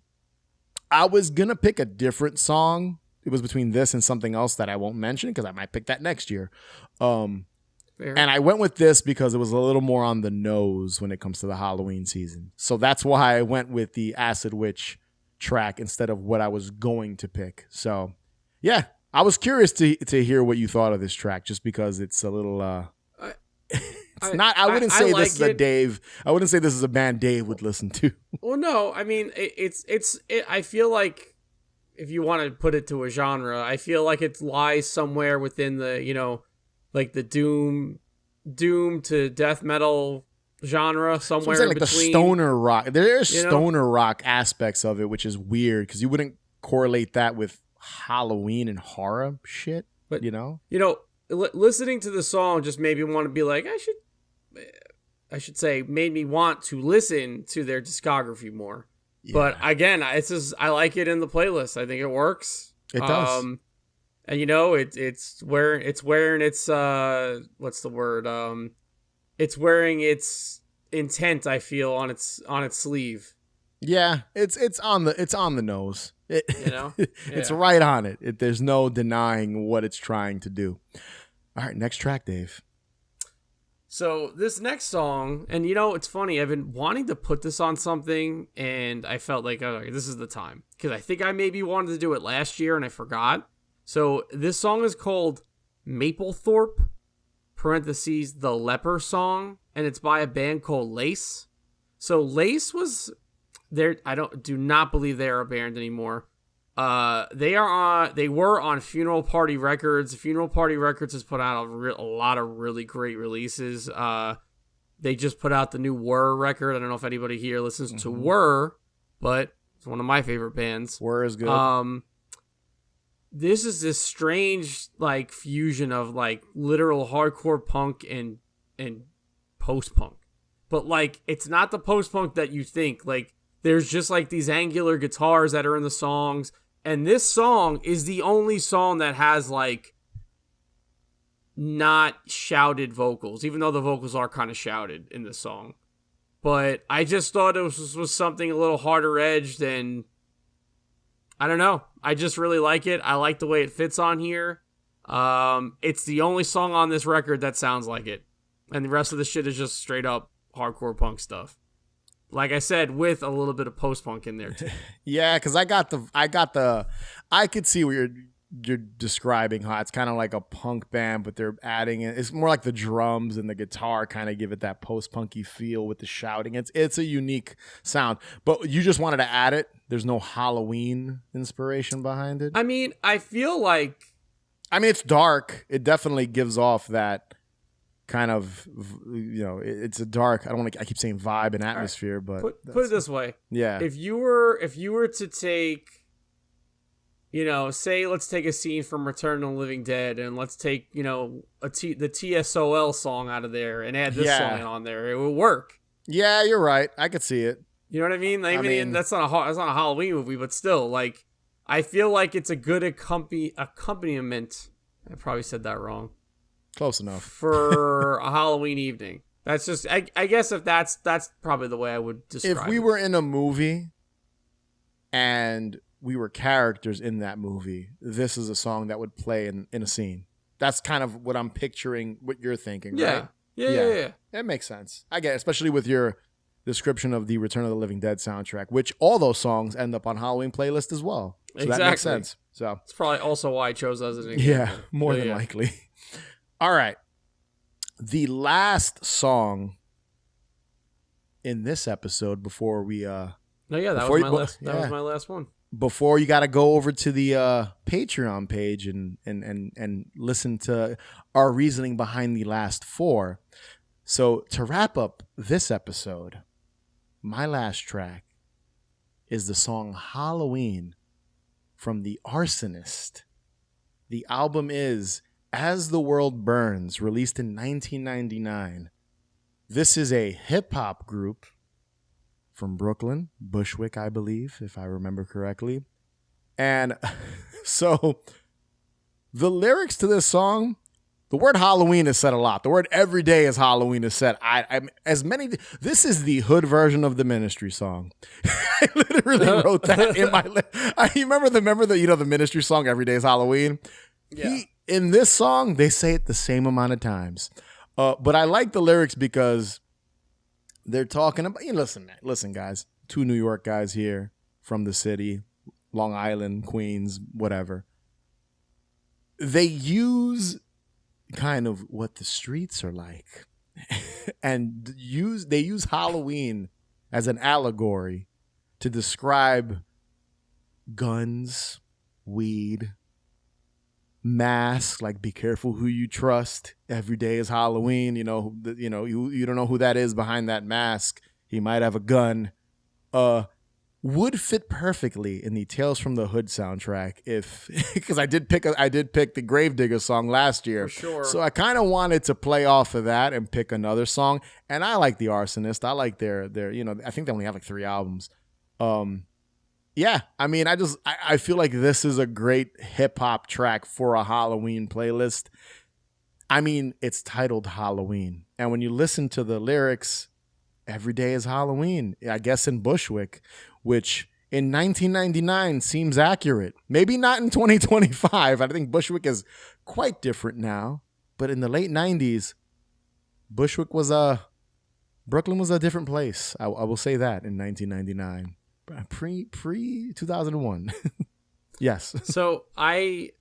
I was going to pick a different song. It was between this and something else that I won't mention because I might pick that next year. And I went with this because it was a little more on the nose when it comes to the Halloween season. So that's why I went with the Acid Witch track instead of what I was going to pick. So yeah, I was curious to hear what you thought of this track just because it's a little... I wouldn't say this is a Dave. I wouldn't say this is a band Dave would listen to. Well, no, I mean I feel like if you want to put it to a genre, I feel like it lies somewhere within the like the doom to death metal genre, somewhere so like between the stoner rock. There's stoner rock aspects of it, which is weird because you wouldn't correlate that with Halloween and horror shit. But listening to the song just made me want to be like, I should say, made me want to listen to their discography more. Yeah. But again, I like it in the playlist. I think it works. It does. And it's wearing its what's the word? It's wearing its intent, I feel, on its sleeve. Yeah, it's on the nose. It's Yeah. right on it. There's no denying what it's trying to do. All right, next track, Dave. So this next song, and it's funny, I've been wanting to put this on something, and I felt like, okay, this is the time. Because I think I maybe wanted to do it last year, and I forgot. So this song is called Maplethorpe, parentheses, The Leper Song, and it's by a band called Lace. So Lace was there. Do not believe they are a band anymore. They were on Funeral Party Records. Funeral Party Records has put out a lot of really great releases. They just put out the new Whir record. I don't know if anybody here listens to Whir, but it's one of my favorite bands. Whir is good. This is this strange like fusion of like literal hardcore punk and post punk, but like it's not the post punk that you think. Like there's just like these angular guitars that are in the songs. And this song is the only song that has, like, not shouted vocals, even though the vocals are kind of shouted in this song. But I just thought it was something a little harder edged, and I don't know. I just really like it. I like the way it fits on here. It's the only song on this record that sounds like it. And the rest of the shit is just straight up hardcore punk stuff. Like I said, with a little bit of post-punk in there too. Yeah, because I could see what you're describing, how it's kind of like a punk band, but they're adding it. It's more like the drums and the guitar kind of give it that post-punky feel with the shouting. It's a unique sound. But you just wanted to add it. There's no Halloween inspiration behind it. I mean, I feel like... it's dark. It definitely gives off that kind of, it's a dark, I keep saying vibe and atmosphere, but put it this way. Yeah. If you were to take, say let's take a scene from Return of the Living Dead and let's take, the TSOL song out of there and add this song on there, it would work. Yeah, you're right. I could see it. You know what I mean? I mean that's not a Halloween movie, but still, like, I feel like it's a good accompaniment. I probably said that wrong. Close enough. For a Halloween evening. That's just, I guess if that's probably the way I would describe it. If we were in a movie and we were characters in that movie, this is a song that would play in a scene. That's kind of what I'm picturing, what you're thinking, right? Yeah. That makes sense. I get it, especially with your description of the Return of the Living Dead soundtrack, which all those songs end up on Halloween playlist as well. So that makes sense. So it's probably also why I chose as an example. Yeah, more than likely. All right. The last song in this episode before we that was my last one. Before you got to go over to the Patreon page and listen to our reasoning behind the last four. So to wrap up this episode, my last track is the song Halloween from The Arsonist. The album is As the World Burns, released in 1999. This is a hip-hop group from Brooklyn, Bushwick, I believe, if I remember correctly. And so the lyrics to this song, the word Halloween is said a lot. The word every day is Halloween is said. This is the hood version of the Ministry song. I literally wrote that in my list. I remember the Ministry song, Every Day is Halloween. Yeah. In this song, they say it the same amount of times. But I like the lyrics because they're talking about, listen, guys, two New York guys here from the city, Long Island, Queens, whatever. They use kind of what the streets are like and they use Halloween as an allegory to describe guns, weed, masks, like be careful who you trust. Every day is Halloween. You don't know who that is behind that mask. He might have a gun. Would fit perfectly in the Tales from the Hood soundtrack because I did pick the Gravedigger song last year. For sure. So I kind of wanted to play off of that and pick another song. And I like The Arsonist. I like their I think they only have like 3 albums. Yeah, I mean, I feel like this is a great hip hop track for a Halloween playlist. I mean, it's titled Halloween. And when you listen to the lyrics, every day is Halloween, I guess in Bushwick, which in 1999 seems accurate. Maybe not in 2025. I think Bushwick is quite different now. But in the late 90s, Brooklyn was a different place. I will say that in 1999. Pre 2001. Yes. So I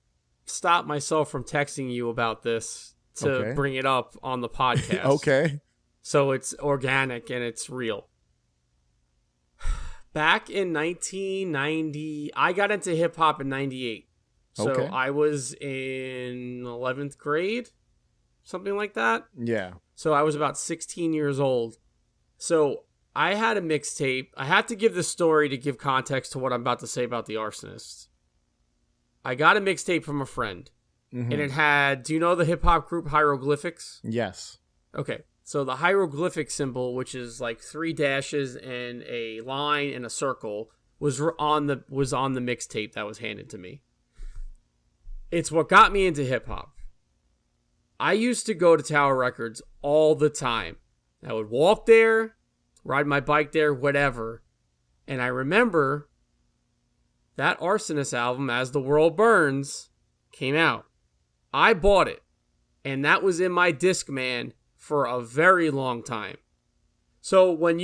stopped myself from texting you about this to bring it up on the podcast. Okay. So it's organic and it's real. Back in 1990, I got into hip hop in 98. So I was in 11th grade, something like that. Yeah. So I was about 16 years old. So I had a mixtape. I had to give this story to give context to what I'm about to say about The Arsonist. I got a mixtape from a friend. Mm-hmm. And it had, do you know the hip hop group Hieroglyphics? Yes. Okay. So the hieroglyphic symbol, which is like 3 dashes and a line and a circle, was on the mixtape that was handed to me. It's what got me into hip hop. I used to go to Tower Records all the time. I would walk there, ride my bike there, whatever. And I remember that Arsonist album, As the World Burns, came out. I bought it. And that was in my Discman for a very long time. So when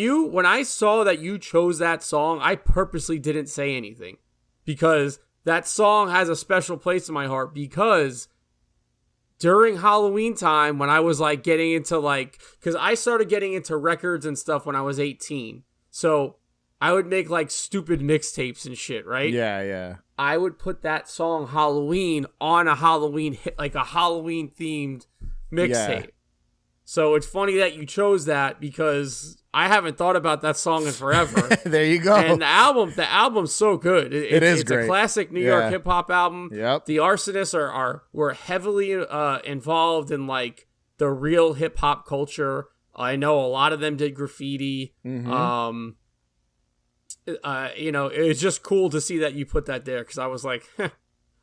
I saw that you chose that song, I purposely didn't say anything. Because that song has a special place in my heart. Because during Halloween time, when I was like getting into because I started getting into records and stuff when I was 18. So I would make like stupid mixtapes and shit, right? Yeah, yeah. I would put that song Halloween on a Halloween hit, like a Halloween themed mixtape. Yeah. So it's funny that you chose that because I haven't thought about that song in forever. There you go. And the album's so good. It's great. A classic New York hip hop album. Yep. The Arsonists were heavily involved in like the real hip hop culture. I know a lot of them did graffiti. Mm-hmm. It's just cool to see that you put that there because I was like, I'm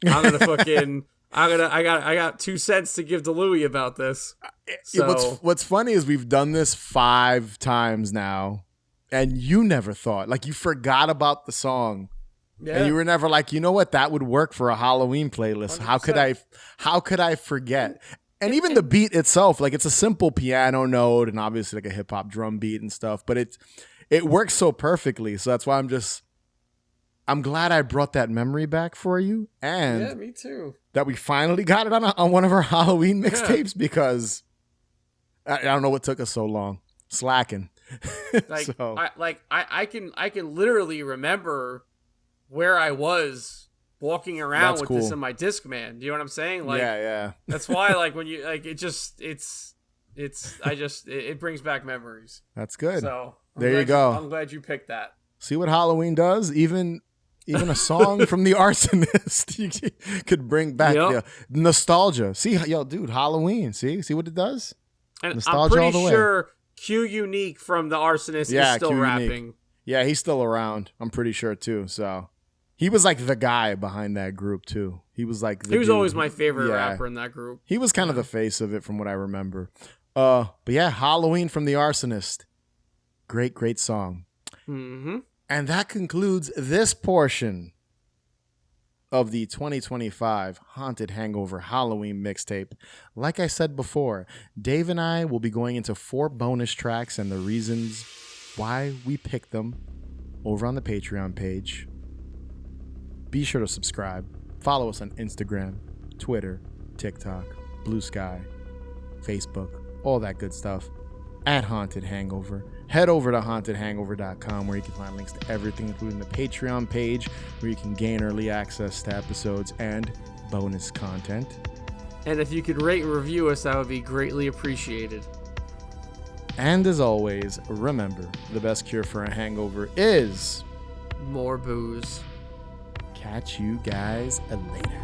gonna fucking. I got 2 cents to give to Louie about this. So. What's funny is we've done this 5 times now, and you never thought, like, you forgot about the song, and you were never like, you know what, that would work for a Halloween playlist. 100%. How could I forget? And even the beat itself, like, it's a simple piano note and obviously like a hip hop drum beat and stuff, but it works so perfectly. So that's why I'm glad I brought that memory back for you, and yeah, me too. That we finally got it on one of our Halloween mixtapes because I don't know what took us so long. Slacking. I can literally remember where I was walking around this in my Discman. Do you know what I'm saying? Like, yeah. That's why when you it's It brings back memories. That's good. So there you go. I'm glad you picked that. See what Halloween does? Even a song from the Arsonist you could bring back the nostalgia. See, dude, Halloween. See what it does? And nostalgia I'm pretty sure Q Unique from the Arsonist is still Q rapping. Unique. Yeah, he's still around. I'm pretty sure too. So he was like the guy behind that group too. He was like he was always my favorite rapper in that group. He was kind of the face of it from what I remember. But yeah, Halloween from the Arsonist. Great song. Mm-hmm. And that concludes this portion of the 2025 Haunted Hangover Halloween Mixtape. Like I said before, Dave and I will be going into 4 bonus tracks and the reasons why we picked them over on the Patreon page. Be sure to subscribe. Follow us on Instagram, Twitter, TikTok, Blue Sky, Facebook, all that good stuff at Haunted Hangover. Head over to hauntedhangover.com where you can find links to everything, including the Patreon page where you can gain early access to episodes and bonus content. And if you could rate and review us, that would be greatly appreciated. And as always, remember, the best cure for a hangover is more booze. Catch you guys later.